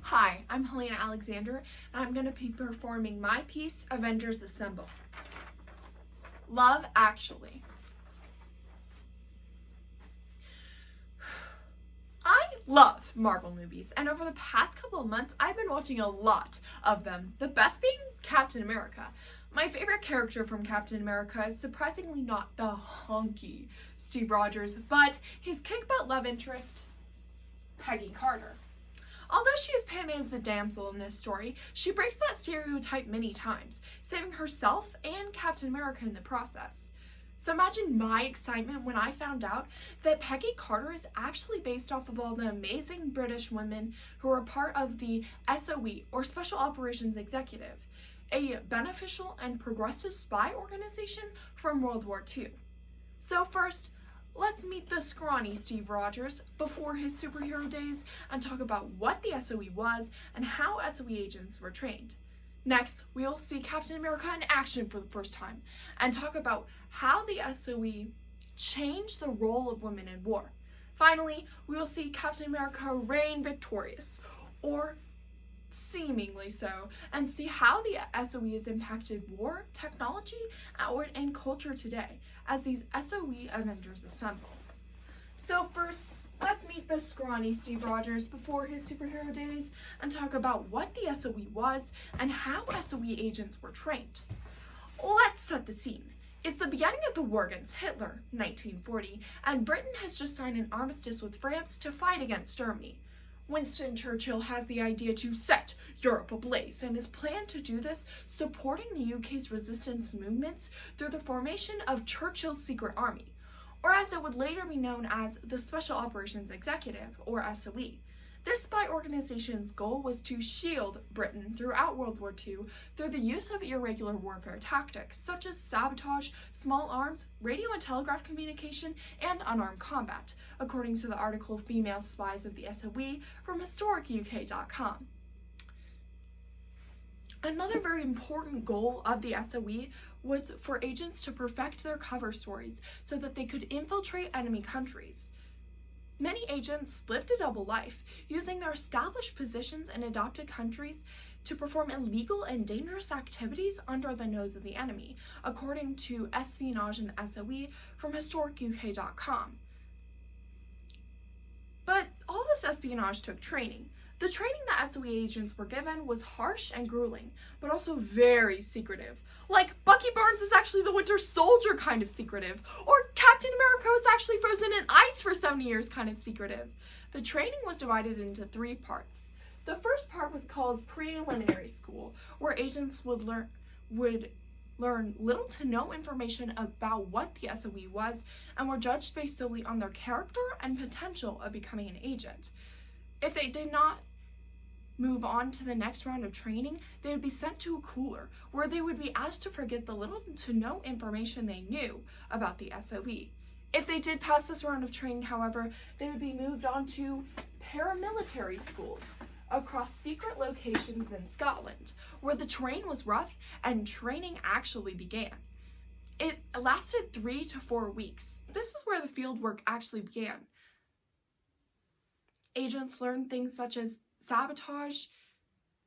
Hi, I'm Helana Alexander, and I'm going to be performing my piece, Avengers Assemble. Love Actually. I love Marvel movies, and over the past couple of months, I've been watching a lot of them, the best being Captain America. My favorite character from Captain America is surprisingly not the hunky Steve Rogers, but his kick-butt love interest, Peggy Carter. Although she is painted as a damsel in this story, she breaks that stereotype many times, saving herself and Captain America in the process. So imagine my excitement when I found out that Peggy Carter is actually based off of all the amazing British women who are part of the SOE, or Special Operations Executive, a beneficial and progressive spy organization from World War II. So first, let's meet the scrawny Steve Rogers before his superhero days and talk about what the SOE was and how SOE agents were trained. Next, we'll see Captain America in action for the first time and talk about how the SOE changed the role of women in war. Finally, we will see Captain America reign victorious, or seemingly so, and see how the SOE has impacted war, technology, and culture today as these SOE Avengers assemble. So first, let's meet the scrawny Steve Rogers before his superhero days and talk about what the SOE was and how SOE agents were trained. Let's set the scene. It's the beginning of the war against Hitler, 1940, and Britain has just signed an armistice with France to fight against Germany. Winston Churchill has the idea to set Europe ablaze and is planned to do this supporting the UK's resistance movements through the formation of Churchill's Secret Army, or as it would later be known as the Special Operations Executive, or SOE. This spy organization's goal was to shield Britain throughout World War II through the use of irregular warfare tactics such as sabotage, small arms, radio and telegraph communication, and unarmed combat, according to the article Female Spies of the SOE from historicuk.com. Another very important goal of the SOE was for agents to perfect their cover stories so that they could infiltrate enemy countries. Many agents lived a double life, using their established positions in adopted countries to perform illegal and dangerous activities under the nose of the enemy, according to Espionage in the SOE from historicuk.com. But all this espionage took training. The training that SOE agents were given was harsh and grueling, but also very secretive. Like, Bucky Barnes is actually the Winter Soldier kind of secretive, or Captain America was actually frozen in ice for 70 years kind of secretive. The training was divided into 3 parts. The first part was called preliminary school, where agents would learn little to no information about what the SOE was and were judged based solely on their character and potential of becoming an agent. If they did not move on to the next round of training, they would be sent to a cooler, where they would be asked to forget the little to no information they knew about the SOE. If they did pass this round of training, however, they would be moved on to paramilitary schools across secret locations in Scotland, where the terrain was rough and training actually began. It lasted 3 to 4 weeks. This is where the field work actually began. Agents learned things such as sabotage,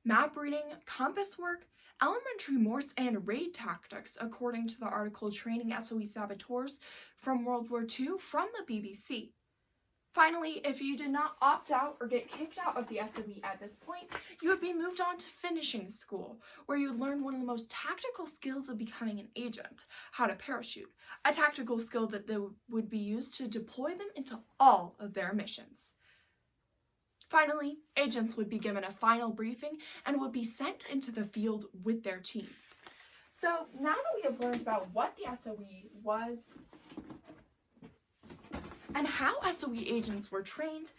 map reading, compass work, elementary Morse, and raid tactics, according to the article Training SOE Saboteurs from World War II from the BBC. Finally, if you did not opt out or get kicked out of the SOE at this point, you would be moved on to finishing school, where you would learn one of the most tactical skills of becoming an agent, how to parachute, a tactical skill that would be used to deploy them into all of their missions. Finally, agents would be given a final briefing and would be sent into the field with their team. So now that we have learned about what the SOE was and how SOE agents were trained,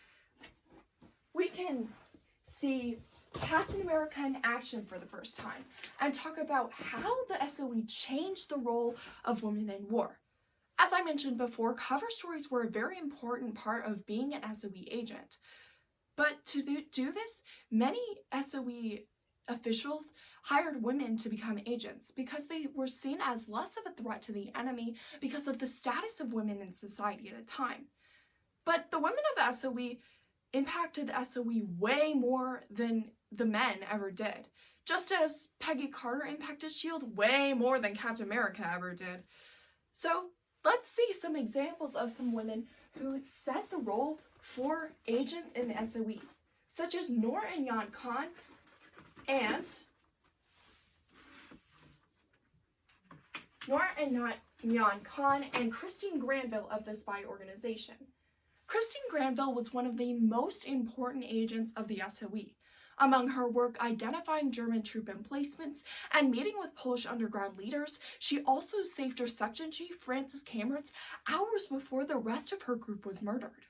we can see Captain America in action for the first time and talk about how the SOE changed the role of women in war. As I mentioned before, cover stories were a very important part of being an SOE agent. But to do this, many SOE officials hired women to become agents because they were seen as less of a threat to the enemy because of the status of women in society at a time. But the women of SOE impacted the SOE way more than the men ever did. Just as Peggy Carter impacted S.H.I.E.L.D. way more than Captain America ever did. So let's see some examples of some women who set the role for agents in the SOE, such as Noor and Yan Khan and Christine Granville of the spy organization. Christine Granville was one of the most important agents of the SOE. Among her work identifying German troop emplacements and meeting with Polish underground leaders, she also saved her section chief, Francis Camerons, hours before the rest of her group was murdered.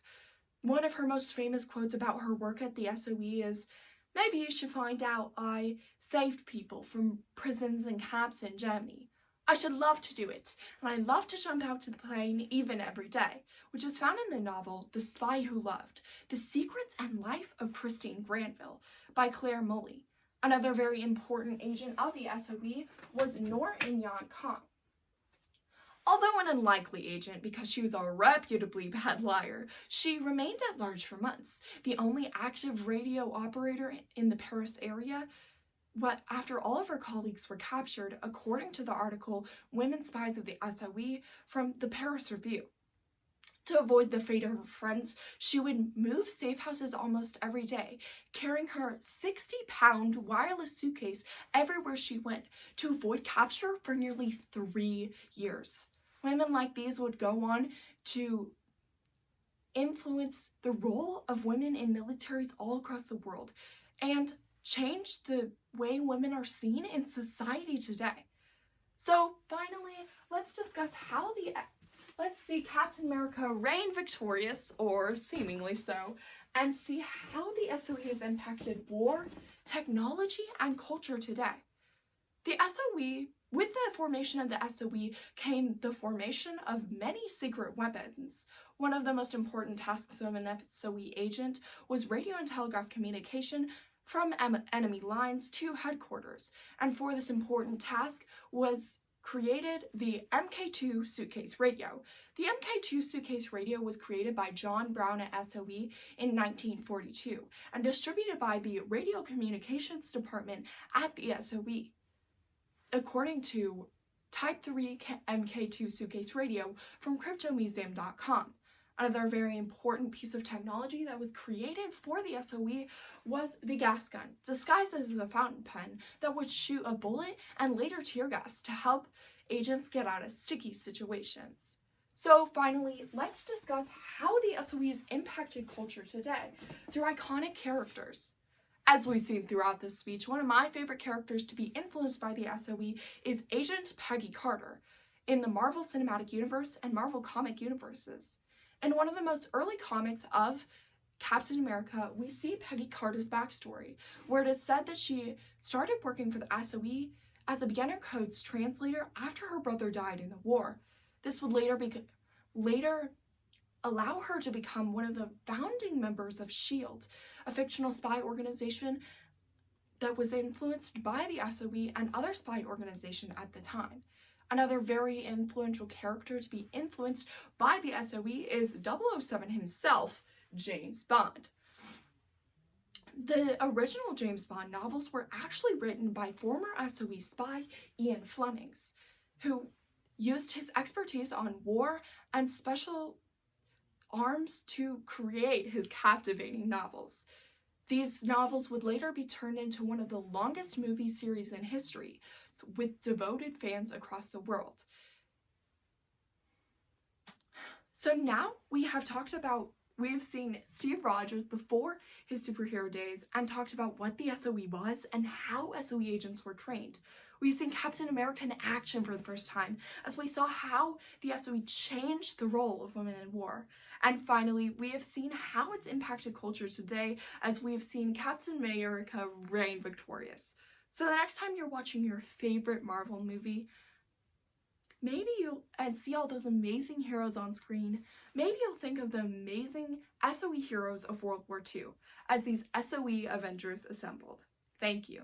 One of her most famous quotes about her work at the SOE is, "Maybe you should find out I saved people from prisons and camps in Germany. I should love to do it, and I love to jump out to the plane even every day," which is found in the novel The Spy Who Loved, The Secrets and Life of Christine Granville by Claire Mully. Another very important agent of the SOE was Noor and Yan Khan. Although an unlikely agent because she was a reputably bad liar, she remained at large for months, the only active radio operator in the Paris area. But after all of her colleagues were captured, according to the article Women Spies of the SOE from the Paris Review. To avoid the fate of her friends, she would move safe houses almost every day, carrying her 60-pound wireless suitcase everywhere she went to avoid capture for nearly 3 years. Women like these would go on to influence the role of women in militaries all across the world and change the way women are seen in society today. So finally, let's discuss let's see Captain America reign victorious, or seemingly so, and see how the SOE has impacted war, technology, and culture today. With the formation of the SOE came the formation of many secret weapons. One of the most important tasks of an SOE agent was radio and telegraph communication from enemy lines to headquarters, and for this important task was created the MK2 suitcase radio. The MK2 suitcase radio was created by John Brown at SOE in 1942 and distributed by the Radio Communications Department at the SOE. According to Type 3 MK2 suitcase radio from CryptoMuseum.com. Another very important piece of technology that was created for the SOE was the gas gun, disguised as a fountain pen that would shoot a bullet and later tear gas to help agents get out of sticky situations. So finally, let's discuss how the SOE has impacted culture today through iconic characters. As we've seen throughout this speech, one of my favorite characters to be influenced by the SOE is Agent Peggy Carter in the Marvel Cinematic Universe and Marvel Comic Universes. In one of the most early comics of Captain America, we see Peggy Carter's backstory, where it is said that she started working for the SOE as a beginner codes translator after her brother died in the war. This would later allow her to become one of the founding members of S.H.I.E.L.D., a fictional spy organization that was influenced by the SOE and other spy organizations at the time. Another very influential character to be influenced by the SOE is 007 himself, James Bond. The original James Bond novels were actually written by former SOE spy Ian Flemings, who used his expertise on war and special arms to create his captivating novels. These novels would later be turned into one of the longest movie series in history, with devoted fans across the world. So now we have seen Steve Rogers before his superhero days and talked about what the SOE was and how SOE agents were trained. We've seen Captain America in action for the first time, as we saw how the SOE changed the role of women in war. And finally, we have seen how it's impacted culture today, as we have seen Captain America reign victorious. So the next time you're watching your favorite Marvel movie, maybe you'll see all those amazing heroes on screen. Maybe you'll think of the amazing SOE heroes of World War II as these SOE Avengers assembled. Thank you.